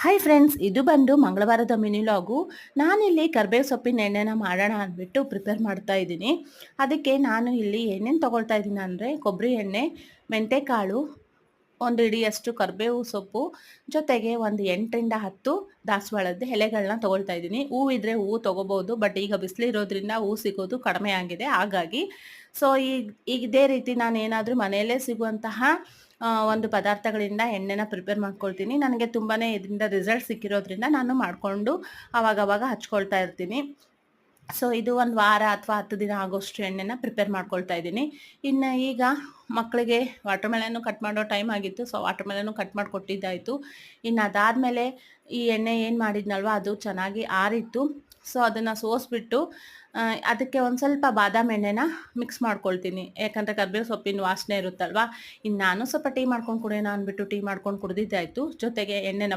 Hi friends, ಇದು ಬಂದು ಮಂಗಳವಾರದ mini ಲಾಗು. ನಾನಿಲ್ಲಿ ಕರ್ಬೇವು ಸೊಪ್ಪಿನ ಎಣ್ಣೆನ ಮಾಡೋಣ ಅಂದ್ಬಿಟ್ಟು ಪ್ರಿಪೇರ್ ಮಾಡ್ತಾ ಇದ್ದೀನಿ. ಅದಕ್ಕೆ ನಾನು ಇಲ್ಲಿ ಏನೇನು ತೊಗೊಳ್ತಾ ಇದ್ದೀನಿ ಅಂದರೆ ಕೊಬ್ಬರಿ ಎಣ್ಣೆ, ಮೆಂತೆಕಾಳು, ಒಂದು ಹಿಡಿಯಷ್ಟು ಕರ್ಬೇವು ಸೊಪ್ಪು, ಜೊತೆಗೆ ಒಂದು 8ರಿಂದ 10 ದಾಸವಾಳದ ಎಲೆಗಳನ್ನ ತೊಗೊಳ್ತಾ ಇದ್ದೀನಿ. ಹೂವಿದ್ರೆ ಹೂವು ತೊಗೋಬೋದು, ಬಟ್ ಈಗ ಬಿಸಿಲಿರೋದ್ರಿಂದ ಹೂವು ಸಿಗೋದು ಕಡಿಮೆ ಆಗಿದೆ. ಹಾಗಾಗಿ ಈಗ ಇದೇ ರೀತಿ ನಾನು ಏನಾದರೂ ಮನೆಯಲ್ಲೇ ಸಿಗುವಂತಹ ಒಂದು ಪದಾರ್ಥಗಳಿಂದ ಎಣ್ಣೆನ ಪ್ರಿಪೇರ್ ಮಾಡ್ಕೊಳ್ತೀನಿ. ನನಗೆ ತುಂಬಾ ಇದರಿಂದ ರಿಸಲ್ಟ್ ಸಿಕ್ಕಿರೋದ್ರಿಂದ ನಾನು ಮಾಡಿಕೊಂಡು ಆವಾಗವಾಗ ಹಚ್ಕೊಳ್ತಾ ಇರ್ತೀನಿ. ಇದು 1 ವಾರ ಅಥವಾ 10 ದಿನ ಆಗೋಷ್ಟು ಎಣ್ಣೆನ ಪ್ರಿಪೇರ್ ಮಾಡ್ಕೊಳ್ತಾ ಇದ್ದೀನಿ. ಇನ್ನು ಈಗ ಮಕ್ಕಳಿಗೆ ವಾಟರ್ ಮೆಲನ್ನು ಕಟ್ ಮಾಡೋ ಟೈಮ್ ಆಗಿತ್ತು. ವಾಟರ್ ಮೆಲನ್ನು ಕಟ್ ಮಾಡಿಕೊಟ್ಟಿದ್ದಾಯಿತು. ಇನ್ನು ಅದಾದಮೇಲೆ ಈ ಎಣ್ಣೆ ಏನು ಮಾಡಿದ್ನಲ್ವ ಅದು ಚೆನ್ನಾಗಿ ಆರಿತ್ತು. ಅದನ್ನು ಸೋಸ್ಬಿಟ್ಟು ಅದಕ್ಕೆ ಒಂದು ಸ್ವಲ್ಪ ಬಾದಾಮಿ ಎಣ್ಣೆನ ಮಿಕ್ಸ್ ಮಾಡ್ಕೊಳ್ತೀನಿ. ಯಾಕಂದರೆ ಕರ್ಬೇವು ಸೊಪ್ಪಿನ ವಾಸನೆ ಇರುತ್ತಲ್ವ. ಇನ್ನು ನಾನು ಸ್ವಲ್ಪ ಟೀ ಮಾಡ್ಕೊಂಡು ಕುಡಿಯೋಣ ಅಂದ್ಬಿಟ್ಟು ಟೀ ಮಾಡ್ಕೊಂಡು ಕುಡಿದಿದ್ದಾಯಿತು. ಜೊತೆಗೆ ಎಣ್ಣೆನ